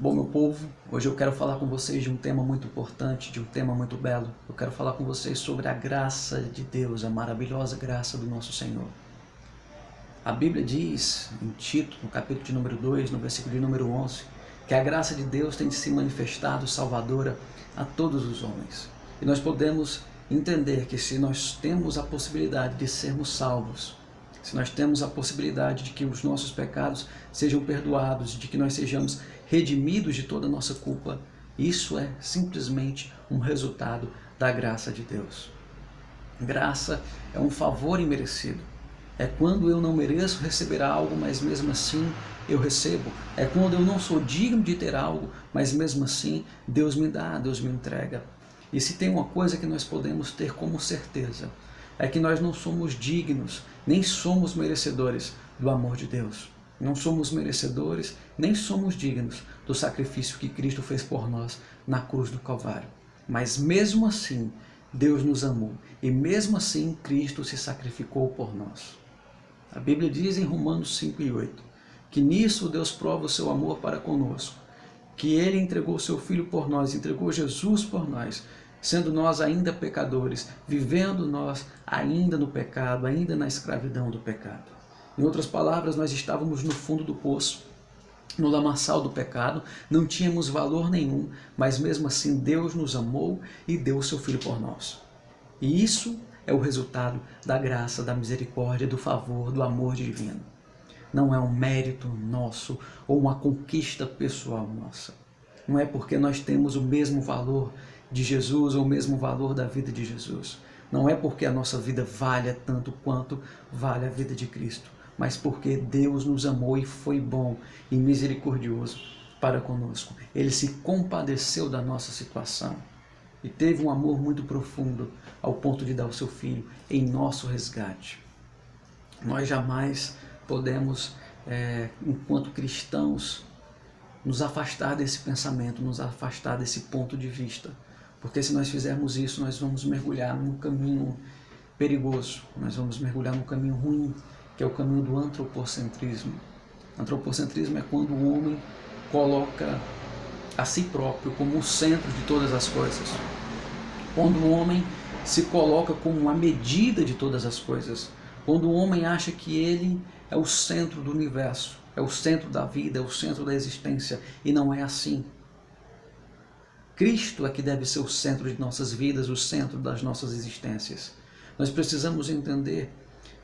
Bom, meu povo, hoje eu quero falar com vocês de um tema muito importante, de um tema muito belo. Eu quero falar com vocês sobre a graça de Deus, a maravilhosa graça do nosso Senhor. A Bíblia diz, em Tito, no capítulo de número 2, no versículo de número 11, que a graça de Deus tem se manifestado salvadora a todos os homens. E nós podemos entender que se nós temos a possibilidade de sermos salvos, se nós temos a possibilidade de que os nossos pecados sejam perdoados, de que nós sejamos redimidos de toda a nossa culpa, isso é simplesmente um resultado da graça de Deus. Graça é um favor imerecido. É quando eu não mereço receber algo, mas mesmo assim eu recebo. É quando eu não sou digno de ter algo, mas mesmo assim Deus me dá, Deus me entrega. E se tem uma coisa que nós podemos ter como certeza, é que nós não somos dignos, nem somos merecedores do amor de Deus. Não somos merecedores, nem somos dignos do sacrifício que Cristo fez por nós na cruz do Calvário. Mas mesmo assim, Deus nos amou e mesmo assim Cristo se sacrificou por nós. A Bíblia diz em Romanos 5:8 que nisso Deus prova o seu amor para conosco, que Ele entregou o seu Filho por nós, entregou Jesus por nós, sendo nós ainda pecadores, vivendo nós ainda no pecado, ainda na escravidão do pecado. Em outras palavras, nós estávamos no fundo do poço, no lamaçal do pecado, não tínhamos valor nenhum, mas mesmo assim Deus nos amou e deu o seu Filho por nós. E isso é o resultado da graça, da misericórdia, do favor, do amor divino. Não é um mérito nosso ou uma conquista pessoal nossa. Não é porque nós temos o mesmo valor de Jesus ou o mesmo valor da vida de Jesus. Não é porque a nossa vida vale tanto quanto vale a vida de Cristo, mas porque Deus nos amou e foi bom e misericordioso para conosco. Ele se compadeceu da nossa situação e teve um amor muito profundo ao ponto de dar o seu Filho em nosso resgate. Nós jamais podemos, enquanto cristãos, nos afastar desse pensamento, nos afastar desse ponto de vista. Porque se nós fizermos isso, nós vamos mergulhar num caminho perigoso, nós vamos mergulhar num caminho ruim, que é o caminho do antropocentrismo. Antropocentrismo é quando o homem coloca a si próprio como o centro de todas as coisas. Quando o homem se coloca como a medida de todas as coisas. Quando o homem acha que ele é o centro do universo, é o centro da vida, é o centro da existência, e não é assim. Cristo é que deve ser o centro de nossas vidas, o centro das nossas existências. Nós precisamos entender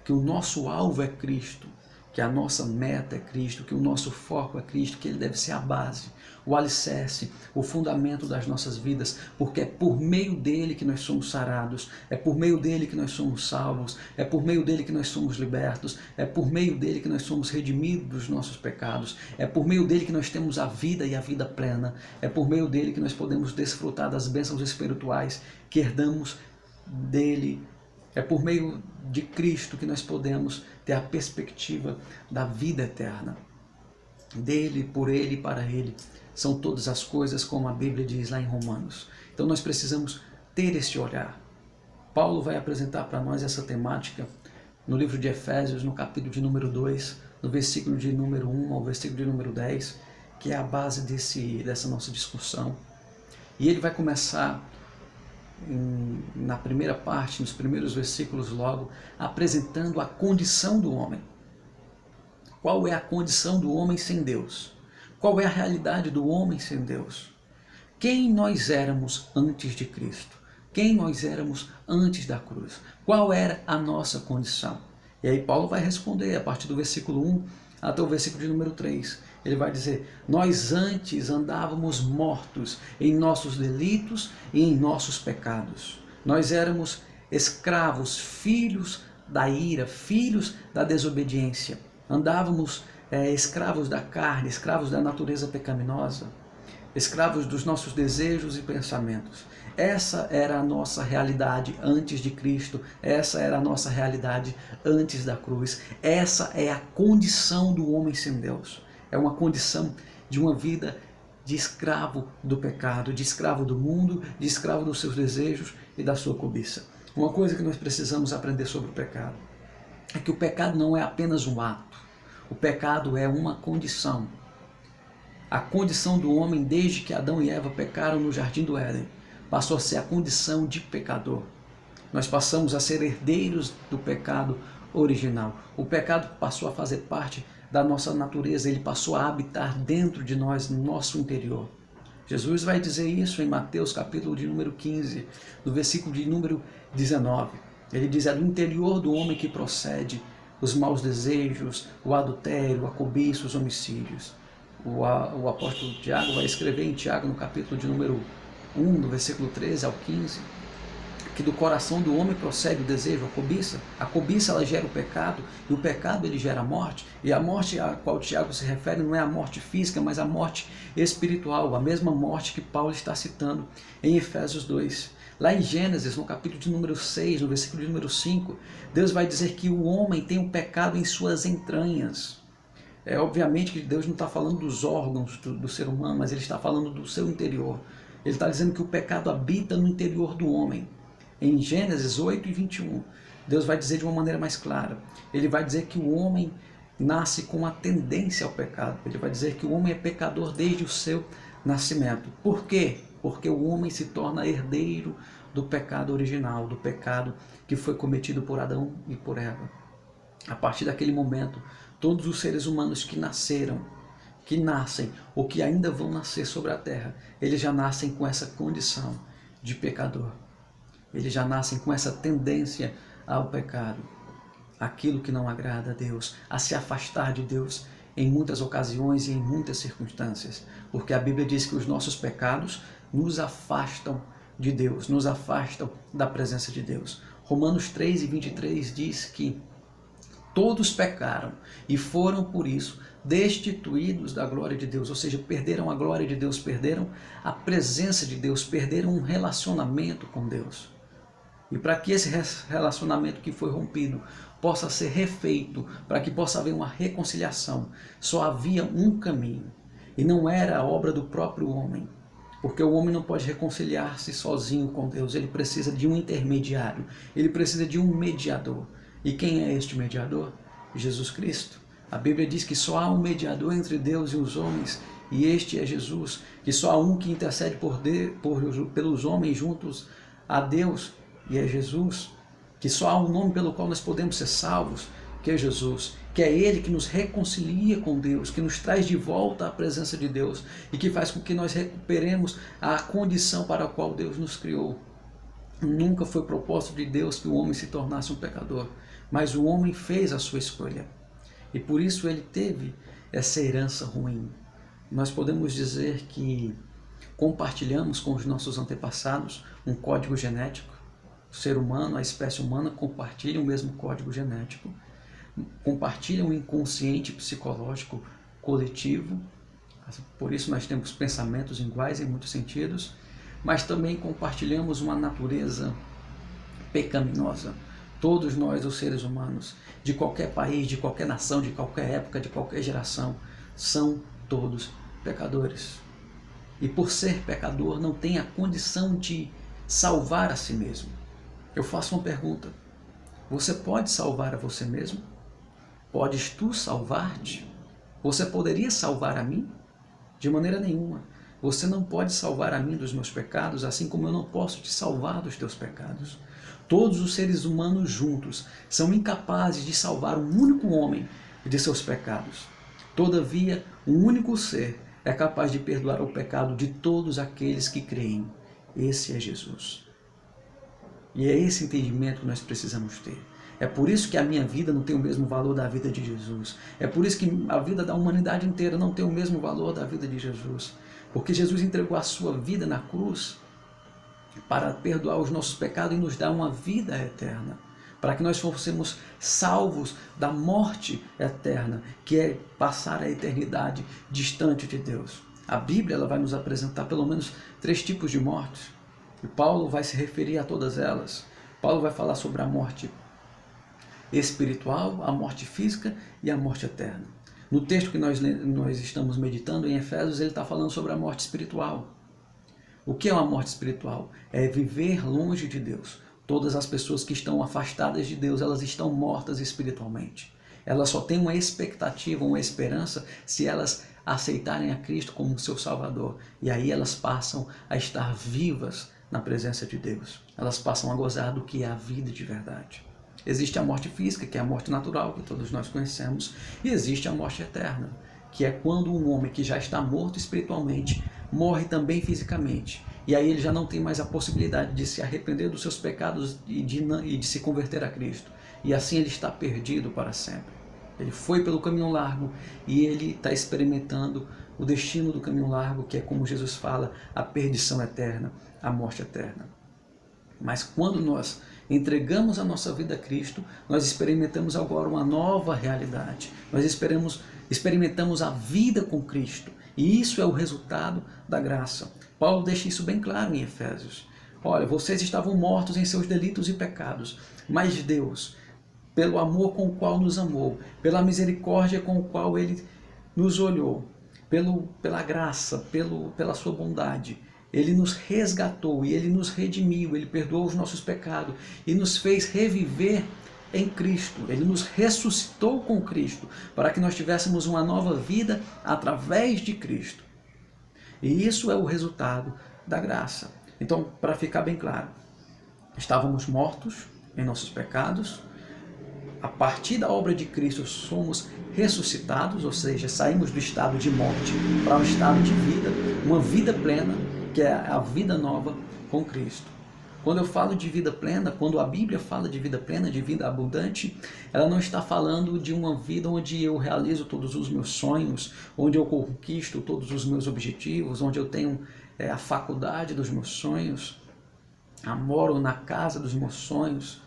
que o nosso alvo é Cristo, que a nossa meta é Cristo, que o nosso foco é Cristo, que Ele deve ser a base, o alicerce, o fundamento das nossas vidas, porque é por meio dEle que nós somos sarados, é por meio dEle que nós somos salvos, é por meio dEle que nós somos libertos, é por meio dEle que nós somos redimidos dos nossos pecados, é por meio dEle que nós temos a vida e a vida plena, é por meio dEle que nós podemos desfrutar das bênçãos espirituais que herdamos dEle. É por meio de Cristo que nós podemos ter a perspectiva da vida eterna. Dele, por Ele e para Ele são todas as coisas, como a Bíblia diz lá em Romanos. Então nós precisamos ter esse olhar. Paulo vai apresentar para nós essa temática no livro de Efésios, no capítulo de número 2, no versículo de número 1 ao versículo de número 10, que é a base dessa nossa discussão. E ele vai começar na primeira parte, nos primeiros versículos logo, apresentando a condição do homem. Qual é a condição do homem sem Deus? Qual é a realidade do homem sem Deus? Quem nós éramos antes de Cristo? Quem nós éramos antes da cruz? Qual era a nossa condição? E aí Paulo vai responder a partir do versículo 1 até o versículo de número 3. Ele vai dizer: nós antes andávamos mortos em nossos delitos e em nossos pecados. Nós éramos escravos, filhos da ira, filhos da desobediência. Andávamos escravos da carne, escravos da natureza pecaminosa, escravos dos nossos desejos e pensamentos. Essa era a nossa realidade antes de Cristo, essa era a nossa realidade antes da cruz, essa é a condição do homem sem Deus. É uma condição de uma vida de escravo do pecado, de escravo do mundo, de escravo dos seus desejos e da sua cobiça. Uma coisa que nós precisamos aprender sobre o pecado é que o pecado não é apenas um ato, o pecado é uma condição. A condição do homem desde que Adão e Eva pecaram no jardim do Éden passou a ser a condição de pecador. Nós passamos a ser herdeiros do pecado original. O pecado passou a fazer parte da nossa natureza, ele passou a habitar dentro de nós, no nosso interior. Jesus vai dizer isso em Mateus capítulo de número 15, no versículo de número 19. Ele diz: é do interior do homem que procede os maus desejos, o adultério, a cobiça, os homicídios. O apóstolo Tiago vai escrever em Tiago, no capítulo de número 1, do versículo 13 ao 15, que do coração do homem procede o desejo, a cobiça. A cobiça, ela gera o pecado, e o pecado, ele gera a morte. E a morte a qual Tiago se refere não é a morte física, mas a morte espiritual, a mesma morte que Paulo está citando em Efésios 2. Lá em Gênesis, no capítulo de número 6, no versículo de número 5, Deus vai dizer que o homem tem o pecado em suas entranhas. Obviamente que Deus não está falando dos órgãos do ser humano, mas ele está falando do seu interior. Ele está dizendo que o pecado habita no interior do homem. Em Gênesis 8 e 21, Deus vai dizer de uma maneira mais clara. Ele vai dizer que o homem nasce com a tendência ao pecado. Ele vai dizer que o homem é pecador desde o seu nascimento. Por quê? Porque o homem se torna herdeiro do pecado original, do pecado que foi cometido por Adão e por Eva. A partir daquele momento, todos os seres humanos que nasceram, que nascem ou que ainda vão nascer sobre a terra, eles já nascem com essa condição de pecador. Eles já nascem com essa tendência ao pecado, aquilo que não agrada a Deus, a se afastar de Deus em muitas ocasiões e em muitas circunstâncias, porque a Bíblia diz que os nossos pecados nos afastam de Deus, nos afastam da presença de Deus. Romanos 3 e 23 diz que todos pecaram e foram, por isso, destituídos da glória de Deus, ou seja, perderam a glória de Deus, perderam a presença de Deus, perderam um relacionamento com Deus. E para que esse relacionamento que foi rompido possa ser refeito, para que possa haver uma reconciliação, só havia um caminho, e não era a obra do próprio homem, porque o homem não pode reconciliar-se sozinho com Deus, ele precisa de um intermediário, ele precisa de um mediador. E quem é este mediador? Jesus Cristo. A Bíblia diz que só há um mediador entre Deus e os homens, e este é Jesus, que só há um que intercede pelos homens juntos a Deus, e é Jesus, que só há um nome pelo qual nós podemos ser salvos, que é Jesus, que é Ele que nos reconcilia com Deus, que nos traz de volta à presença de Deus e que faz com que nós recuperemos a condição para a qual Deus nos criou. Nunca foi propósito de Deus que o homem se tornasse um pecador, mas o homem fez a sua escolha e por isso ele teve essa herança ruim. Nós podemos dizer que compartilhamos com os nossos antepassados um código genético. O ser humano, a espécie humana, compartilha o mesmo código genético, compartilha um inconsciente psicológico coletivo, por isso nós temos pensamentos iguais em muitos sentidos, mas também compartilhamos uma natureza pecaminosa. Todos nós, os seres humanos, de qualquer país, de qualquer nação, de qualquer época, de qualquer geração, são todos pecadores. E por ser pecador, não tem a condição de salvar a si mesmo. Eu faço uma pergunta: você pode salvar a você mesmo? Podes tu salvar-te? Você poderia salvar a mim? De maneira nenhuma. Você não pode salvar a mim dos meus pecados, assim como eu não posso te salvar dos teus pecados. Todos os seres humanos juntos são incapazes de salvar um único homem de seus pecados. Todavia, um único ser é capaz de perdoar o pecado de todos aqueles que creem. Esse é Jesus. E é esse entendimento que nós precisamos ter. É por isso que a minha vida não tem o mesmo valor da vida de Jesus. É por isso que a vida da humanidade inteira não tem o mesmo valor da vida de Jesus. Porque Jesus entregou a sua vida na cruz para perdoar os nossos pecados e nos dar uma vida eterna. Para que nós fossemos salvos da morte eterna, que é passar a eternidade distante de Deus. A Bíblia ela vai nos apresentar pelo menos 3 tipos de mortes. E Paulo vai se referir a todas elas. Paulo vai falar sobre a morte espiritual, a morte física e a morte eterna. No texto que nós estamos meditando em Efésios, ele está falando sobre a morte espiritual. O que é uma morte espiritual? É viver longe de Deus. Todas as pessoas que estão afastadas de Deus, elas estão mortas espiritualmente. Elas só têm uma expectativa, uma esperança, se elas a aceitarem a Cristo como seu Salvador. E aí elas passam a estar vivas na presença de Deus. Elas passam a gozar do que é a vida de verdade. Existe a morte física, que é a morte natural, que todos nós conhecemos, e existe a morte eterna, que é quando um homem que já está morto espiritualmente morre também fisicamente. E aí ele já não tem mais a possibilidade de se arrepender dos seus pecados e de se converter a Cristo. E assim ele está perdido para sempre. Ele foi pelo caminho largo e ele está experimentando o destino do caminho largo, que é, como Jesus fala, a perdição eterna, a morte eterna. Mas quando nós entregamos a nossa vida a Cristo, nós experimentamos agora uma nova realidade. Nós experimentamos a vida com Cristo. E isso é o resultado da graça. Paulo deixa isso bem claro em Efésios. Olha, vocês estavam mortos em seus delitos e pecados, mas Deus, pelo amor com o qual nos amou, pela misericórdia com o qual Ele nos olhou, pela graça, pela sua bondade, Ele nos resgatou e Ele nos redimiu, Ele perdoou os nossos pecados e nos fez reviver em Cristo. Ele nos ressuscitou com Cristo para que nós tivéssemos uma nova vida através de Cristo. E isso é o resultado da graça. Então, para ficar bem claro, estávamos mortos em nossos pecados. A partir da obra de Cristo somos ressuscitados, ou seja, saímos do estado de morte para um estado de vida, uma vida plena, que é a vida nova com Cristo. Quando eu falo de vida plena, quando a Bíblia fala de vida plena, de vida abundante, ela não está falando de uma vida onde eu realizo todos os meus sonhos, onde eu conquisto todos os meus objetivos, onde eu tenho a faculdade dos meus sonhos, moro na casa dos meus sonhos.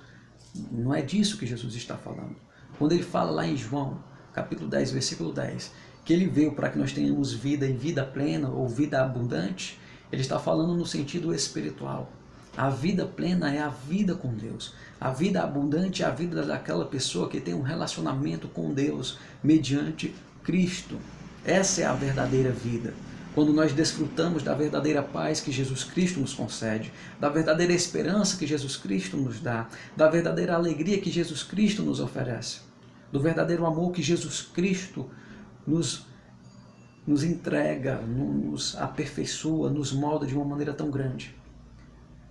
Não é disso que Jesus está falando. Quando ele fala lá em João, capítulo 10, versículo 10, que ele veio para que nós tenhamos vida em vida plena ou vida abundante, ele está falando no sentido espiritual. A vida plena é a vida com Deus. A vida abundante é a vida daquela pessoa que tem um relacionamento com Deus mediante Cristo. Essa é a verdadeira vida. Quando nós desfrutamos da verdadeira paz que Jesus Cristo nos concede, da verdadeira esperança que Jesus Cristo nos dá, da verdadeira alegria que Jesus Cristo nos oferece, do verdadeiro amor que Jesus Cristo nos entrega, nos aperfeiçoa, nos molda de uma maneira tão grande.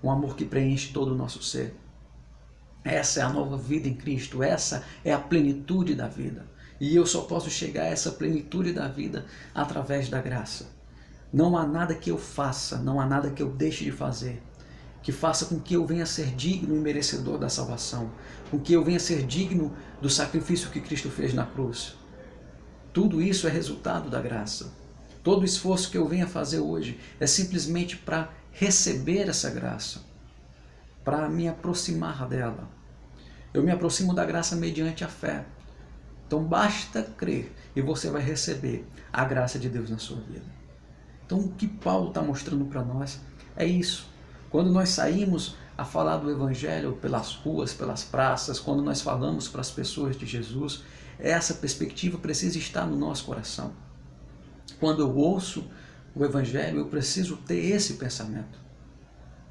Um amor que preenche todo o nosso ser. Essa é a nova vida em Cristo, essa é a plenitude da vida. E eu só posso chegar a essa plenitude da vida através da graça. Não há nada que eu faça, não há nada que eu deixe de fazer, que faça com que eu venha a ser digno e merecedor da salvação, com que eu venha a ser digno do sacrifício que Cristo fez na cruz. Tudo isso é resultado da graça. Todo o esforço que eu venha fazer hoje é simplesmente para receber essa graça, para me aproximar dela. Eu me aproximo da graça mediante a fé. Então basta crer e você vai receber a graça de Deus na sua vida. Então o que Paulo está mostrando para nós é isso. Quando nós saímos a falar do Evangelho pelas ruas, pelas praças, quando nós falamos para as pessoas de Jesus, essa perspectiva precisa estar no nosso coração. Quando eu ouço o Evangelho, eu preciso ter esse pensamento,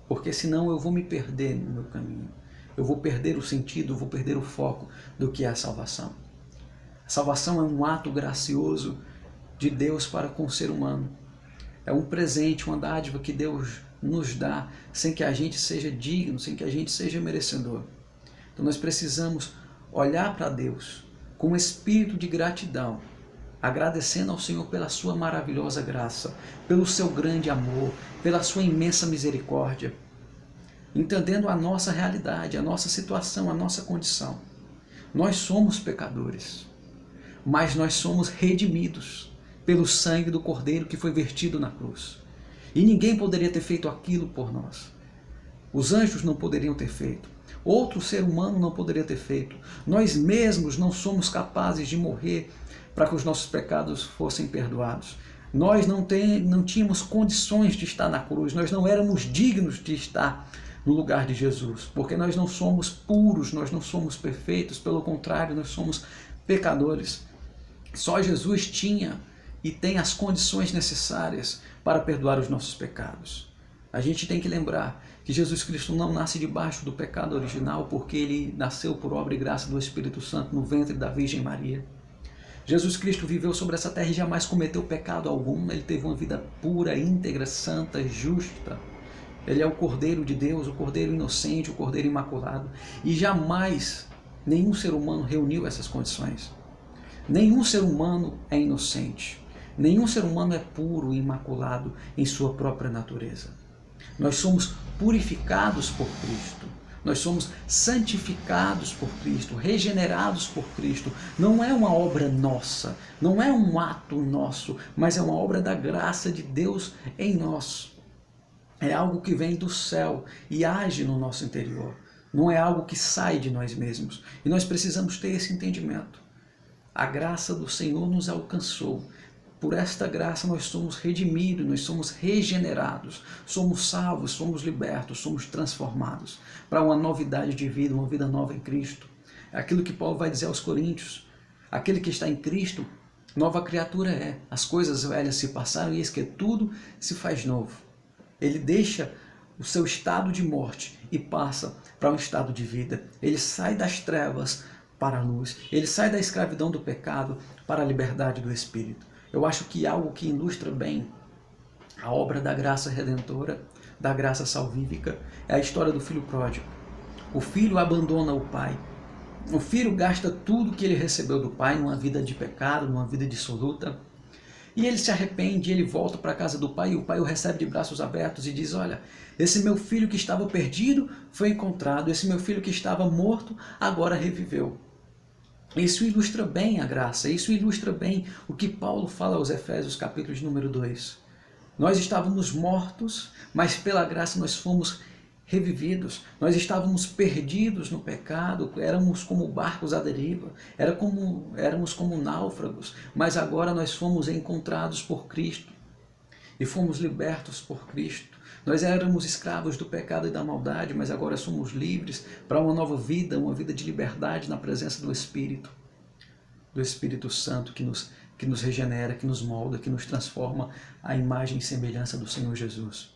porque senão eu vou me perder no meu caminho, eu vou perder o sentido, eu vou perder o foco do que é a salvação. A salvação é um ato gracioso de Deus para com o ser humano, é um presente, uma dádiva que Deus nos dá, sem que a gente seja digno, sem que a gente seja merecedor. Então nós precisamos olhar para Deus com um espírito de gratidão, agradecendo ao Senhor pela sua maravilhosa graça, pelo seu grande amor, pela sua imensa misericórdia, entendendo a nossa realidade, a nossa situação, a nossa condição. Nós somos pecadores, mas nós somos redimidos pelo sangue do Cordeiro que foi vertido na cruz. E ninguém poderia ter feito aquilo por nós. Os anjos não poderiam ter feito. Outro ser humano não poderia ter feito. Nós mesmos não somos capazes de morrer para que os nossos pecados fossem perdoados. Nós não tínhamos condições de estar na cruz, nós não éramos dignos de estar no lugar de Jesus, porque nós não somos puros, nós não somos perfeitos, pelo contrário, nós somos pecadores. Só Jesus tinha e tem as condições necessárias para perdoar os nossos pecados. A gente tem que lembrar que Jesus Cristo não nasce debaixo do pecado original, porque ele nasceu por obra e graça do Espírito Santo no ventre da Virgem Maria. Jesus Cristo viveu sobre essa terra e jamais cometeu pecado algum. Ele teve uma vida pura, íntegra, santa, justa. Ele é o Cordeiro de Deus, o Cordeiro inocente, o Cordeiro imaculado. E jamais nenhum ser humano reuniu essas condições. Nenhum ser humano é inocente. Nenhum ser humano é puro e imaculado em sua própria natureza. Nós somos purificados por Cristo. Nós somos santificados por Cristo, regenerados por Cristo. Não é uma obra nossa, não é um ato nosso, mas é uma obra da graça de Deus em nós. É algo que vem do céu e age no nosso interior. Não é algo que sai de nós mesmos. E nós precisamos ter esse entendimento. A graça do Senhor nos alcançou. Por esta graça nós somos redimidos, nós somos regenerados, somos salvos, somos libertos, somos transformados para uma novidade de vida, uma vida nova em Cristo. É aquilo que Paulo vai dizer aos Coríntios. Aquele que está em Cristo, nova criatura é. As coisas velhas se passaram e eis que tudo se faz novo. Ele deixa o seu estado de morte e passa para um estado de vida. Ele sai das trevas para a luz. Ele sai da escravidão do pecado para a liberdade do Espírito. Eu acho que algo que ilustra bem a obra da graça redentora, da graça salvífica, é a história do filho pródigo. O filho abandona o pai. O filho gasta tudo que ele recebeu do pai numa vida de pecado, numa vida dissoluta. E ele se arrepende, ele volta para a casa do pai e o pai o recebe de braços abertos e diz: olha, esse meu filho que estava perdido foi encontrado, esse meu filho que estava morto agora reviveu. Isso ilustra bem a graça, isso ilustra bem o que Paulo fala aos Efésios, capítulo de número 2. Nós estávamos mortos, mas pela graça nós fomos revividos. Nós estávamos perdidos no pecado, éramos como barcos à deriva, éramos como náufragos, mas agora nós fomos encontrados por Cristo e fomos libertos por Cristo. Nós éramos escravos do pecado e da maldade, mas agora somos livres para uma nova vida, uma vida de liberdade na presença do Espírito Santo que nos regenera, que nos molda, que nos transforma à imagem e semelhança do Senhor Jesus.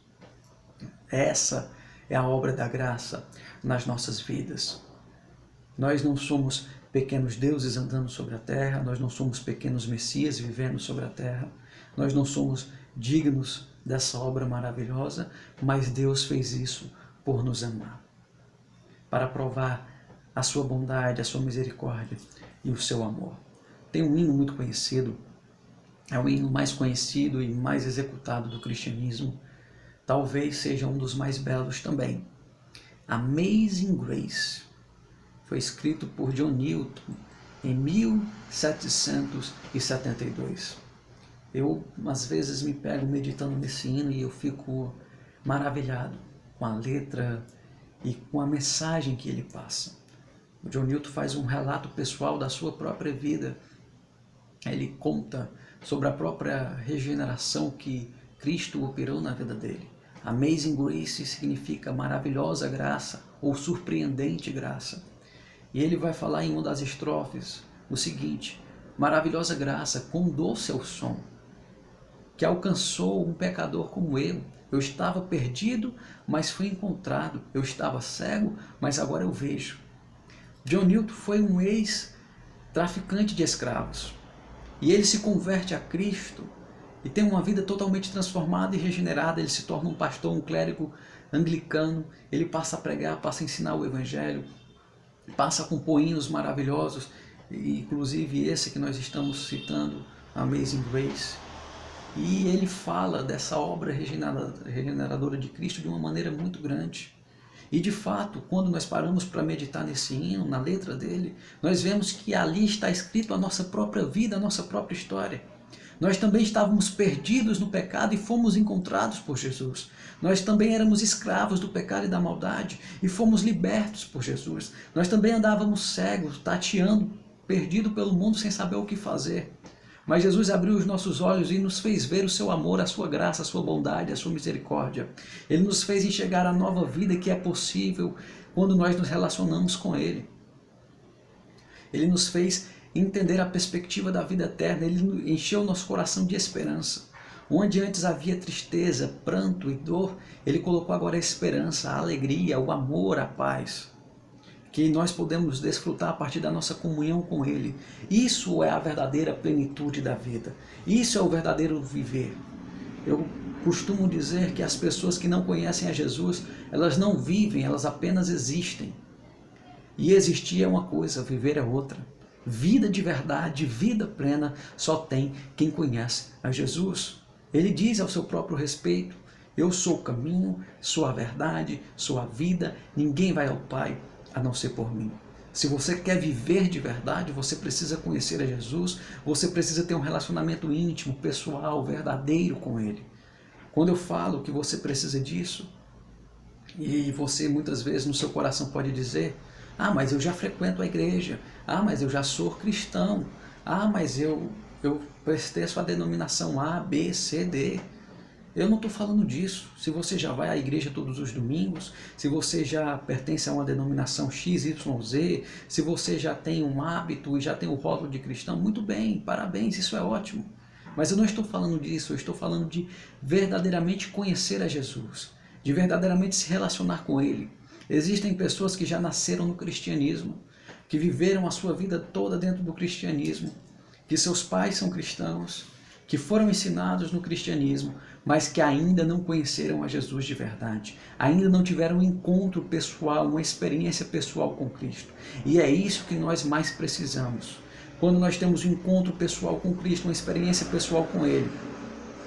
Essa é a obra da graça nas nossas vidas. Nós não somos pequenos deuses andando sobre a terra, nós não somos pequenos messias vivendo sobre a terra, nós não somos dignos dessa obra maravilhosa, mas Deus fez isso por nos amar, para provar a sua bondade, a sua misericórdia e o seu amor. Tem um hino muito conhecido, é o hino mais conhecido e mais executado do cristianismo, talvez seja um dos mais belos também. Amazing Grace foi escrito por John Newton em 1772. Eu, às vezes, me pego meditando nesse hino e eu fico maravilhado com a letra e com a mensagem que ele passa. O John Newton faz um relato pessoal da sua própria vida. Ele conta sobre a própria regeneração que Cristo operou na vida dele. Amazing Grace significa maravilhosa graça ou surpreendente graça. E ele vai falar em uma das estrofes o seguinte: maravilhosa graça, quão doce é o som, que alcançou um pecador como eu. Eu estava perdido, mas fui encontrado. Eu estava cego, mas agora eu vejo. John Newton foi um ex-traficante de escravos. E ele se converte a Cristo e tem uma vida totalmente transformada e regenerada. Ele se torna um pastor, um clérigo anglicano. Ele passa a pregar, passa a ensinar o Evangelho, passa a compor hinos maravilhosos, inclusive esse que nós estamos citando, Amazing Grace. E ele fala dessa obra regeneradora de Cristo de uma maneira muito grande. E de fato, quando nós paramos para meditar nesse hino, na letra dele, nós vemos que ali está escrito a nossa própria vida, a nossa própria história. Nós também estávamos perdidos no pecado e fomos encontrados por Jesus. Nós também éramos escravos do pecado e da maldade e fomos libertos por Jesus. Nós também andávamos cegos, tateando, perdido pelo mundo sem saber o que fazer. Mas Jesus abriu os nossos olhos e nos fez ver o seu amor, a sua graça, a sua bondade, a sua misericórdia. Ele nos fez enxergar a nova vida que é possível quando nós nos relacionamos com Ele. Ele nos fez entender a perspectiva da vida eterna. Ele encheu o nosso coração de esperança. Onde antes havia tristeza, pranto e dor, Ele colocou agora a esperança, a alegria, o amor, a paz. que nós podemos desfrutar a partir da nossa comunhão com Ele. Isso é a verdadeira plenitude da vida. Isso é o verdadeiro viver. Eu costumo dizer que as pessoas que não conhecem a Jesus, elas não vivem, elas apenas existem. E existir é uma coisa, viver é outra. Vida de verdade, vida plena, só tem quem conhece a Jesus. Ele diz ao seu próprio respeito: eu sou o caminho, sou a verdade, sou a vida, ninguém vai ao Pai a não ser por mim. Se você quer viver de verdade, você precisa conhecer a Jesus, você precisa ter um relacionamento íntimo, pessoal, verdadeiro com Ele. Quando eu falo que você precisa disso, e você muitas vezes no seu coração pode dizer: ah, mas eu já frequento a igreja, ah, mas eu já sou cristão, ah, mas eu pertenço à denominação A, B, C, D. Eu não estou falando disso. Se você já vai à igreja todos os domingos, se você já pertence a uma denominação X, Y, Z, se você já tem um hábito e já tem o rótulo de cristão, muito bem, parabéns, isso é ótimo. Mas eu não estou falando disso, eu estou falando de verdadeiramente conhecer a Jesus, de verdadeiramente se relacionar com Ele. Existem pessoas que já nasceram no cristianismo, que viveram a sua vida toda dentro do cristianismo, que seus pais são cristãos, que foram ensinados no cristianismo, mas que ainda não conheceram a Jesus de verdade, ainda não tiveram um encontro pessoal, uma experiência pessoal com Cristo. E é isso que nós mais precisamos. Quando nós temos um encontro pessoal com Cristo, uma experiência pessoal com Ele,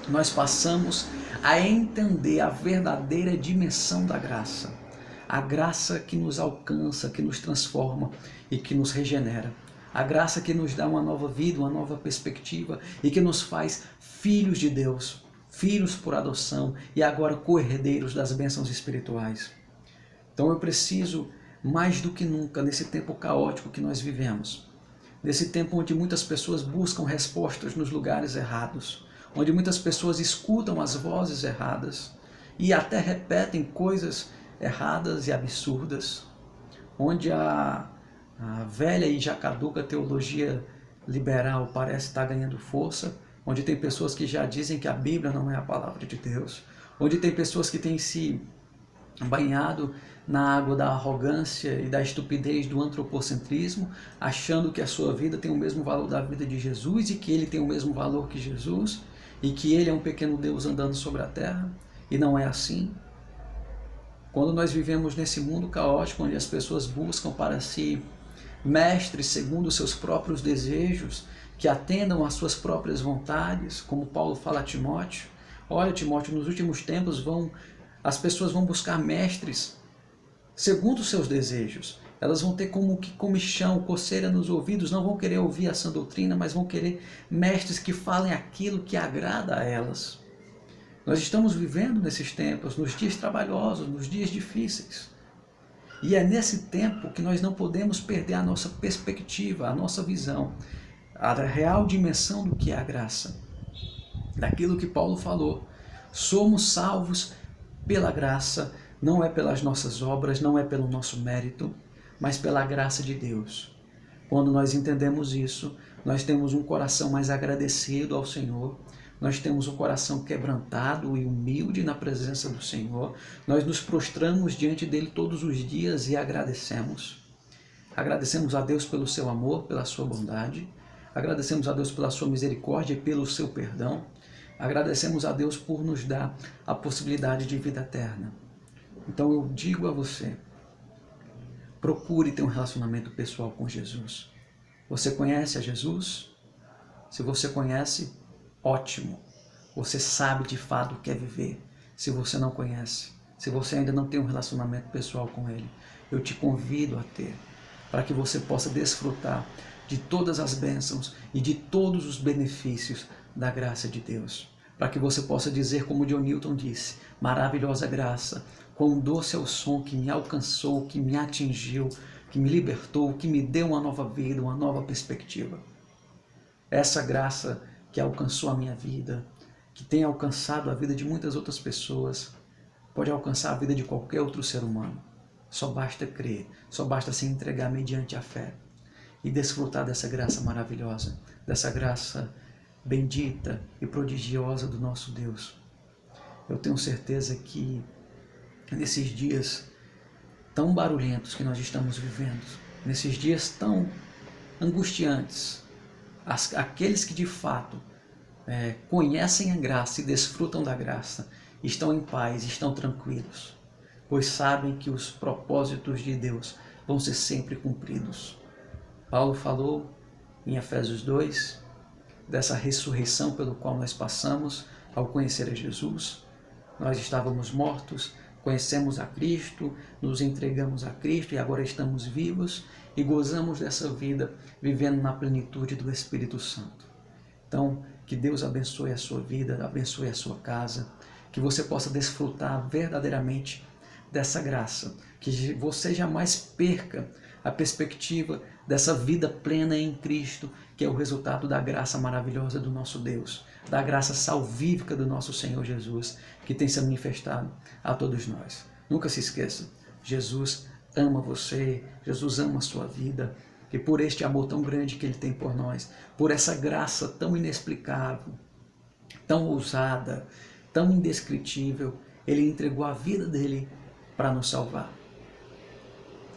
nós passamos a entender a verdadeira dimensão da graça. A graça que nos alcança, que nos transforma e que nos regenera. A graça que nos dá uma nova vida, uma nova perspectiva e que nos faz filhos de Deus, filhos por adoção e agora co-herdeiros das bênçãos espirituais. Então eu preciso, mais do que nunca, nesse tempo caótico que nós vivemos, nesse tempo onde muitas pessoas buscam respostas nos lugares errados, onde muitas pessoas escutam as vozes erradas e até repetem coisas erradas e absurdas, onde a velha e já caduca teologia liberal parece estar ganhando força, onde tem pessoas que já dizem que a Bíblia não é a palavra de Deus, onde tem pessoas que têm se banhado na água da arrogância e da estupidez do antropocentrismo, achando que a sua vida tem o mesmo valor da vida de Jesus e que ele tem o mesmo valor que Jesus e que ele é um pequeno Deus andando sobre a terra, e não é assim. Quando nós vivemos nesse mundo caótico, onde as pessoas buscam para si mestres segundo os seus próprios desejos, que atendam às suas próprias vontades, como Paulo fala a Timóteo: olha, Timóteo, nos últimos tempos as pessoas vão buscar mestres segundo os seus desejos. Elas vão ter como que comichão, coceira nos ouvidos, não vão querer ouvir a sã doutrina, mas vão querer mestres que falem aquilo que agrada a elas. Nós estamos vivendo nesses tempos, nos dias trabalhosos, nos dias difíceis. E é nesse tempo que nós não podemos perder a nossa perspectiva, a nossa visão, a real dimensão do que é a graça. Daquilo que Paulo falou: somos salvos pela graça, não é pelas nossas obras, não é pelo nosso mérito, mas pela graça de Deus. Quando nós entendemos isso, nós temos um coração mais agradecido ao Senhor, nós temos um coração quebrantado e humilde na presença do Senhor, nós nos prostramos diante dele todos os dias e agradecemos. Agradecemos a Deus pelo seu amor, pela sua bondade, agradecemos a Deus pela sua misericórdia e pelo seu perdão, agradecemos a Deus por nos dar a possibilidade de vida eterna. Então eu digo a você, procure ter um relacionamento pessoal com Jesus. Você conhece a Jesus? Se você conhece, ótimo. Você sabe de fato o que é viver. Se você não conhece, se você ainda não tem um relacionamento pessoal com Ele, eu te convido a ter, para que você possa desfrutar de todas as bênçãos e de todos os benefícios da graça de Deus. Para que você possa dizer, como John Newton disse: maravilhosa graça, quão doce é o som que me alcançou, que me atingiu, que me libertou, que me deu uma nova vida, uma nova perspectiva. Essa graça que alcançou a minha vida, que tem alcançado a vida de muitas outras pessoas, pode alcançar a vida de qualquer outro ser humano. Só basta crer, só basta se entregar mediante a fé e desfrutar dessa graça maravilhosa, dessa graça bendita e prodigiosa do nosso Deus. Eu tenho certeza que nesses dias tão barulhentos que nós estamos vivendo, nesses dias tão angustiantes, aqueles que de fato conhecem a graça e desfrutam da graça, estão em paz, estão tranquilos, pois sabem que os propósitos de Deus vão ser sempre cumpridos. Paulo falou em Efésios 2 dessa ressurreição pelo qual nós passamos ao conhecer a Jesus. Nós estávamos mortos, conhecemos a Cristo, nos entregamos a Cristo e agora estamos vivos e gozamos dessa vida vivendo na plenitude do Espírito Santo. Então, que Deus abençoe a sua vida, abençoe a sua casa, que você possa desfrutar verdadeiramente dessa graça, que você jamais perca a perspectiva dessa vida plena em Cristo, que é o resultado da graça maravilhosa do nosso Deus, da graça salvífica do nosso Senhor Jesus, que tem se manifestado a todos nós. Nunca se esqueça, Jesus ama você, Jesus ama a sua vida, e por este amor tão grande que Ele tem por nós, por essa graça tão inexplicável, tão ousada, tão indescritível, Ele entregou a vida dele para nos salvar.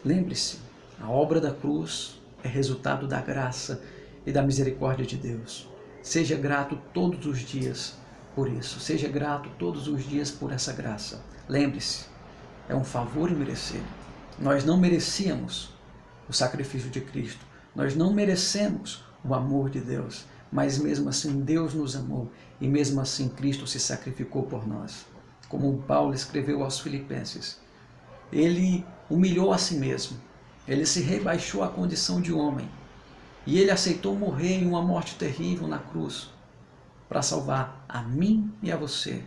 Lembre-se, a obra da cruz é resultado da graça e da misericórdia de Deus. Seja grato todos os dias por isso. Seja grato todos os dias por essa graça. Lembre-se, é um favor imerecido. Nós não merecíamos o sacrifício de Cristo. Nós não merecemos o amor de Deus. Mas mesmo assim Deus nos amou e mesmo assim Cristo se sacrificou por nós. Como Paulo escreveu aos Filipenses, ele humilhou a si mesmo. Ele se rebaixou à condição de homem e ele aceitou morrer em uma morte terrível na cruz para salvar a mim e a você,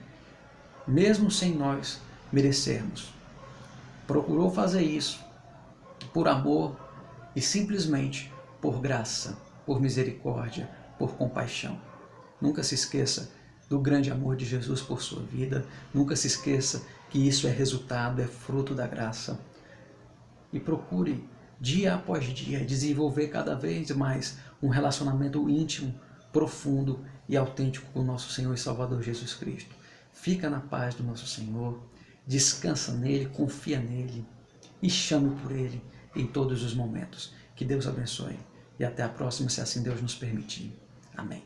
mesmo sem nós merecermos. Procurou fazer isso por amor e simplesmente por graça, por misericórdia, por compaixão. Nunca se esqueça do grande amor de Jesus por sua vida. Nunca se esqueça que isso é resultado, é fruto da graça. E procure, dia após dia, desenvolver cada vez mais um relacionamento íntimo, profundo e autêntico com o nosso Senhor e Salvador Jesus Cristo. Fica na paz do nosso Senhor, descansa nele, confia nele e chame por ele em todos os momentos. Que Deus abençoe e até a próxima, se assim Deus nos permitir. Amém.